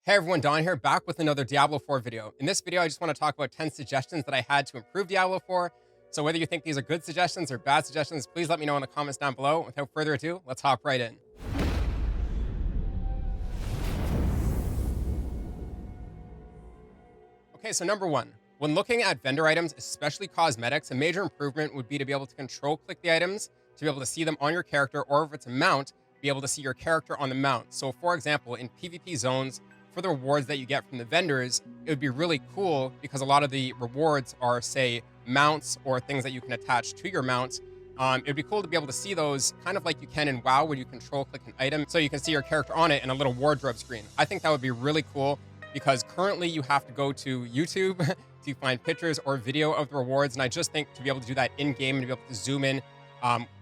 Hey everyone, Don here, back with another Diablo 4 video. In this video, I just want to talk about 10 suggestions that I had to improve Diablo 4. So whether you think these are good suggestions or bad suggestions, please let me know in the comments down below. Without further ado, let's hop right in. Okay, so number one, when looking at vendor items, especially cosmetics, a major improvement would be to be able to control click the items, to be able to see them on your character, or if it's a mount, be able to see your character on the mount. So for example, in PvP zones, for the rewards that you get from the vendors, it would be really cool because a lot of the rewards are, say, mounts or things that you can attach to your mount. It'd be cool to be able to see those kind of like you can in WoW when you control click an item so you can see your character on it in a little wardrobe screen. I think that would be really cool because currently you have to go to YouTube to find pictures or video of the rewards. And I just think to be able to do that in game and to be able to zoom in,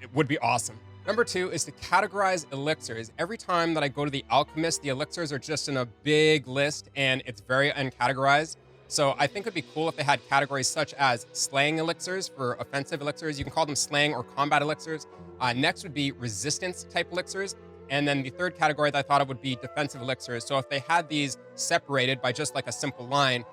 it would be awesome. Number two is to categorize elixirs. Every time that I go to the alchemist, the elixirs are just in a big list and it's very uncategorized. So I think it'd be cool if they had categories such as slaying elixirs for offensive elixirs. You can call them slaying or combat elixirs. Next would be resistance type elixirs. And then the third category that I thought of would be defensive elixirs. So if they had these separated by just like a simple line,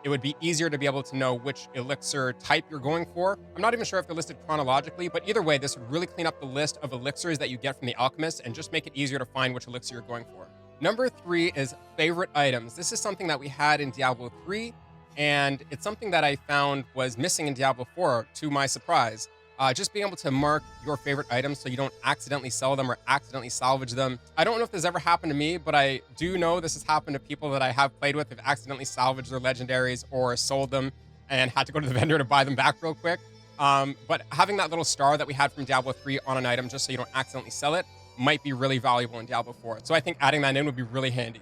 it would be easier to be able to know which elixir type you're going for. I'm not even sure if they're listed chronologically, but either way, this would really clean up the list of elixirs that you get from the alchemist and just make it easier to find which elixir you're going for. Number three is favorite items. This is something that we had in Diablo 3, and it's something that I found was missing in Diablo 4 to my surprise. Just being able to mark your favorite items so you don't accidentally sell them or accidentally salvage them. I don't know if this ever happened to me, but I do know this has happened to people that I have played with who've accidentally salvaged their legendaries or sold them and had to go to the vendor to buy them back real quick. But having that little star that we had from Diablo 3 on an item just so you don't accidentally sell it might be really valuable in Diablo 4. So I think adding that in would be really handy.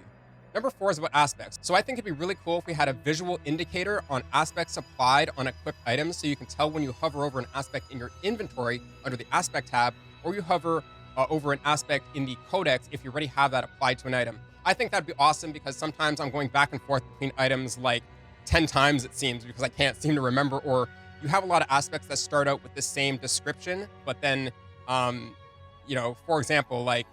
Number four is about aspects. So I think it'd be really cool if we had a visual indicator on aspects applied on equipped items so you can tell when you hover over an aspect in your inventory under the aspect tab, or you hover over an aspect in the codex if you already have that applied to an item. I think that'd be awesome because sometimes I'm going back and forth between items like 10 times it seems because I can't seem to remember, or you have a lot of aspects that start out with the same description, but then, for example, like,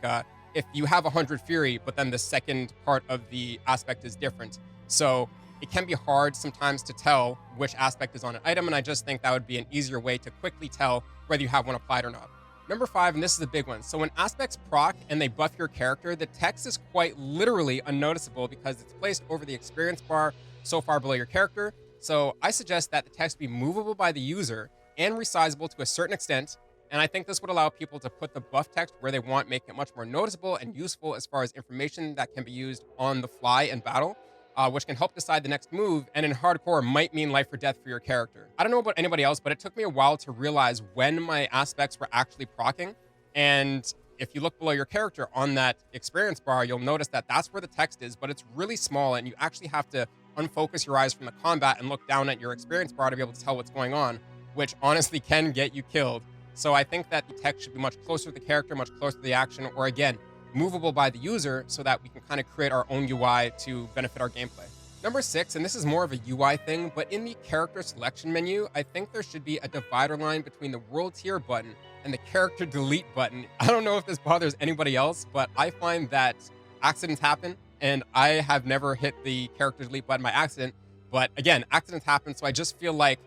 if you have 100 Fury, but then the second part of the aspect is different. So it can be hard sometimes to tell which aspect is on an item, and I just think that would be an easier way to quickly tell whether you have one applied or not. Number five, and this is a big one. So when aspects proc and they buff your character, the text is quite literally unnoticeable because it's placed over the experience bar so far below your character. So I suggest that the text be movable by the user and resizable to a certain extent. And I think this would allow people to put the buff text where they want, making it much more noticeable and useful as far as information that can be used on the fly in battle, which can help decide the next move, and in hardcore might mean life or death for your character. I don't know about anybody else, but it took me a while to realize when my aspects were actually proccing. And if you look below your character on that experience bar, you'll notice that that's where the text is, but it's really small, and you actually have to unfocus your eyes from the combat and look down at your experience bar to be able to tell what's going on, which honestly can get you killed. So I think that the text should be much closer to the character, much closer to the action, or again, movable by the user so that we can kind of create our own UI to benefit our gameplay. Number six, and this is more of a UI thing, but in the character selection menu, I think there should be a divider line between the world tier button and the character delete button. I don't know if this bothers anybody else, but I find that accidents happen, and I have never hit the character delete button by accident. But again, accidents happen, so I just feel like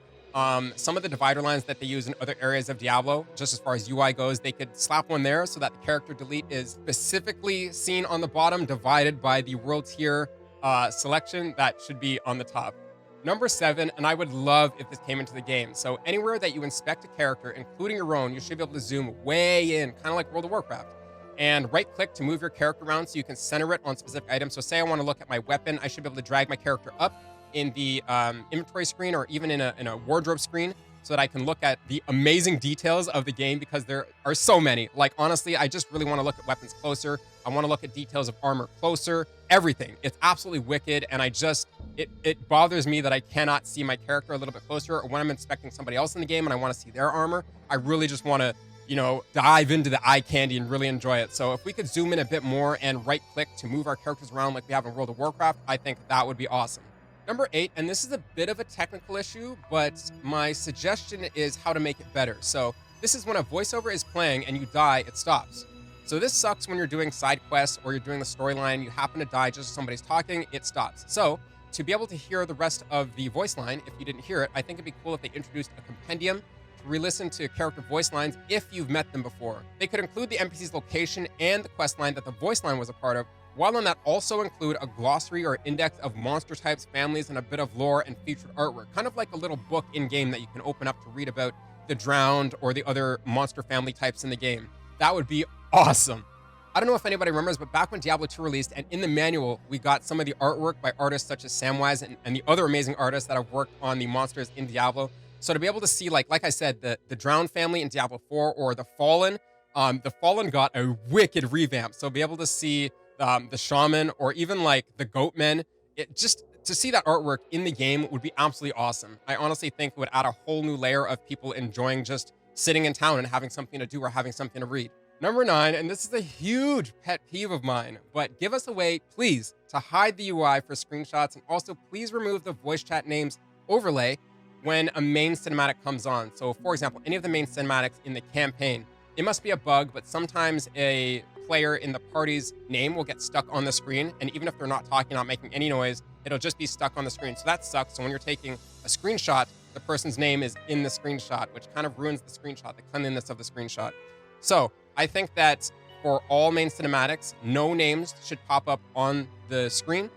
some of the divider lines that they use in other areas of Diablo, just as far as UI goes, they could slap one there so that the character delete is specifically seen on the bottom, divided by the world tier selection that should be on the top. Number seven, and I would love if this came into the game. So anywhere that you inspect a character, including your own, you should be able to zoom way in, kind of like World of Warcraft. And right click to move your character around so you can center it on specific items. So say I want to look at my weapon, I should be able to drag my character up in the inventory screen or even in a wardrobe screen so that I can look at the amazing details of the game because there are so many. Like, honestly, I just really want to look at weapons closer. I want to look at details of armor closer, everything. It's absolutely wicked, and it bothers me that I cannot see my character a little bit closer, or when I'm inspecting somebody else in the game and I want to see their armor, I really just want to, dive into the eye candy and really enjoy it. So if we could zoom in a bit more and right click to move our characters around like we have in World of Warcraft, I think that would be awesome. Number eight, and this is a bit of a technical issue, but my suggestion is how to make it better. So this is when a voiceover is playing and you die, it stops. So this sucks when you're doing side quests or you're doing the storyline, you happen to die just as somebody's talking, it stops. So to be able to hear the rest of the voice line, if you didn't hear it, I think it'd be cool if they introduced a compendium to re-listen to character voice lines if you've met them before. They could include the NPC's location and the quest line that the voice line was a part of, while on that also include a glossary or index of monster types, families, and a bit of lore and featured artwork, kind of like a little book in-game that you can open up to read about the drowned or the other monster family types in the game. That would be awesome. I don't know if anybody remembers, but back when Diablo 2 released, and in the manual, we got some of the artwork by artists such as Samwise and the other amazing artists that have worked on the monsters in Diablo. So to be able to see, like I said, the Drowned family in Diablo 4 or the Fallen got a wicked revamp. So be able to see the Shaman or even like the Goatmen, it just to see that artwork in the game would be absolutely awesome. I honestly think it would add a whole new layer of people enjoying just sitting in town and having something to do or having something to read. Number 9, and this is a huge pet peeve of mine, but give us a way, please, to hide the UI for screenshots, and also please remove the voice chat names overlay when a main cinematic comes on. So for example, any of the main cinematics in the campaign, it must be a bug, but sometimes a player in the party's name will get stuck on the screen, and even if they're not talking, not making any noise, it'll just be stuck on the screen. So that sucks. So when you're taking a screenshot, the person's name is in the screenshot, which kind of ruins the screenshot, the cleanliness of the screenshot. So I think that for all main cinematics, no names should pop up on the screen.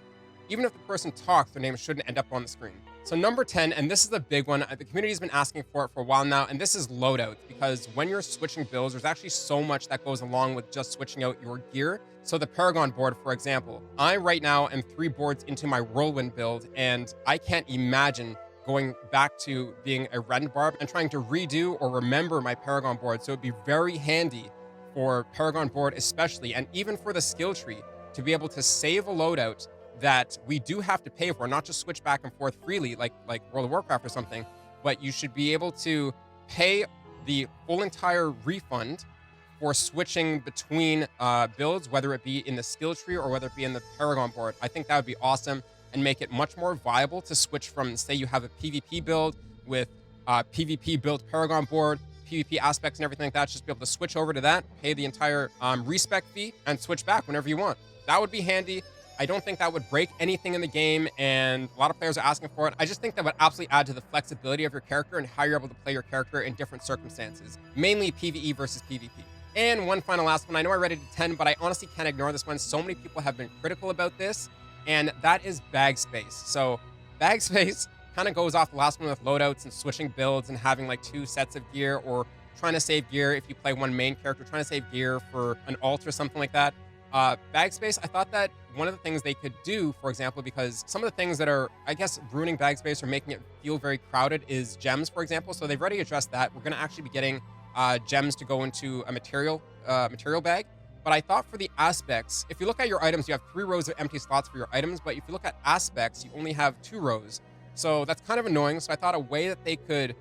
Even if the person talks, their name shouldn't end up on the screen. So number 10, and this is a big one, the community's been asking for it for a while now, and this is loadouts, because when you're switching builds, there's actually so much that goes along with just switching out your gear. So the Paragon board, for example, I right now am 3 boards into my Whirlwind build, and I can't imagine going back to being a Rend Barb and trying to redo or remember my Paragon board. So it'd be very handy for Paragon board especially, and even for the skill tree, to be able to save a loadout that we do have to pay for, not just switch back and forth freely like World of Warcraft or something, but you should be able to pay the full entire refund for switching between builds, whether it be in the skill tree or whether it be in the Paragon board. I think that would be awesome and make it much more viable to switch from, say you have a PvP build with PvP build Paragon board, PvP aspects and everything like that, just be able to switch over to that, pay the entire respec fee, and switch back whenever you want. That would be handy. I don't think that would break anything in the game, and a lot of players are asking for it. I just think that would absolutely add to the flexibility of your character and how you're able to play your character in different circumstances, mainly PvE versus PvP. And one final last one. I know I read it at 10, but I honestly can't ignore this one. So many people have been critical about this, and that is bag space. So bag space kind of goes off the last one with loadouts and switching builds and having like 2 sets of gear, or trying to save gear if you play one main character, trying to save gear for an alt or something like that. Bag space, I thought that one of the things they could do, for example, because some of the things that are, I guess, ruining bag space or making it feel very crowded is gems, for example. So they've already addressed that. We're going to actually be getting gems to go into a material bag. But I thought for the aspects, if you look at your items, you have 3 rows of empty slots for your items. But if you look at aspects, you only have 2 rows. So that's kind of annoying. So I thought a way that they could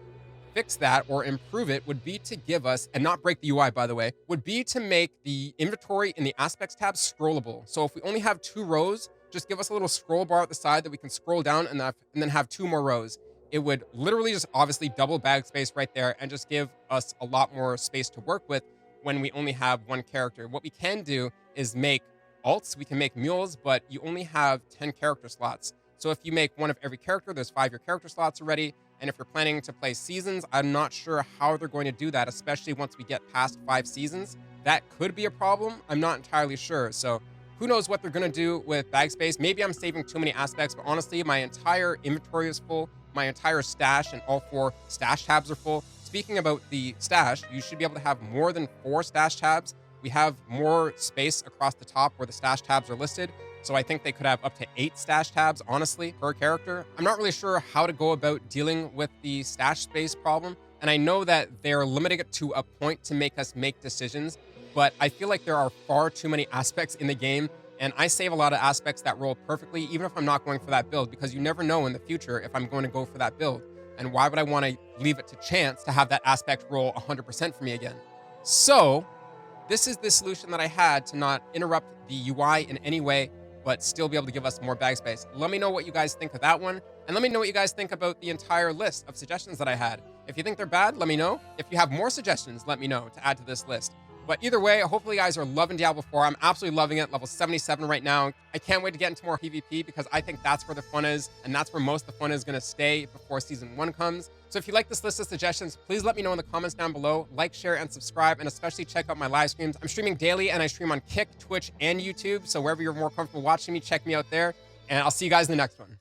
fix that or improve it would be to give us, and not break the UI by the way, would be to make the inventory in the aspects tab scrollable. So if we only have 2 rows, just give us a little scroll bar at the side that we can scroll down and then have 2 more rows. It would literally just obviously double bag space right there and just give us a lot more space to work with when we only have 1 character. What we can do is make alts, we can make mules, but you only have 10 character slots. So if you make 1 of every character, there's 5 your character slots already. And if you're planning to play seasons, I'm not sure how they're going to do that, especially once we get past 5 seasons. That could be a problem. I'm not entirely sure. So who knows what they're going to do with bag space. Maybe I'm saving too many aspects, but honestly, my entire inventory is full. My entire stash and all 4 stash tabs are full. Speaking about the stash, you should be able to have more than 4 stash tabs. We have more space across the top where the stash tabs are listed. So I think they could have up to 8 stash tabs, honestly, per character. I'm not really sure how to go about dealing with the stash space problem. And I know that they're limiting it to a point to make us make decisions, but I feel like there are far too many aspects in the game. And I save a lot of aspects that roll perfectly, even if I'm not going for that build, because you never know in the future if I'm going to go for that build. And why would I want to leave it to chance to have that aspect roll 100% for me again? So this is the solution that I had to not interrupt the UI in any way, but still be able to give us more bag space. Let me know what you guys think of that one. And let me know what you guys think about the entire list of suggestions that I had. If you think they're bad, let me know. If you have more suggestions, let me know to add to this list. But either way, hopefully you guys are loving Diablo 4. I'm absolutely loving it. Level 77 right now. I can't wait to get into more PvP because I think that's where the fun is, and that's where most of the fun is going to stay before Season 1 comes. So if you like this list of suggestions, please let me know in the comments down below. Like, share, and subscribe, and especially check out my live streams. I'm streaming daily, and I stream on Kick, Twitch, and YouTube. So wherever you're more comfortable watching me, check me out there. And I'll see you guys in the next one.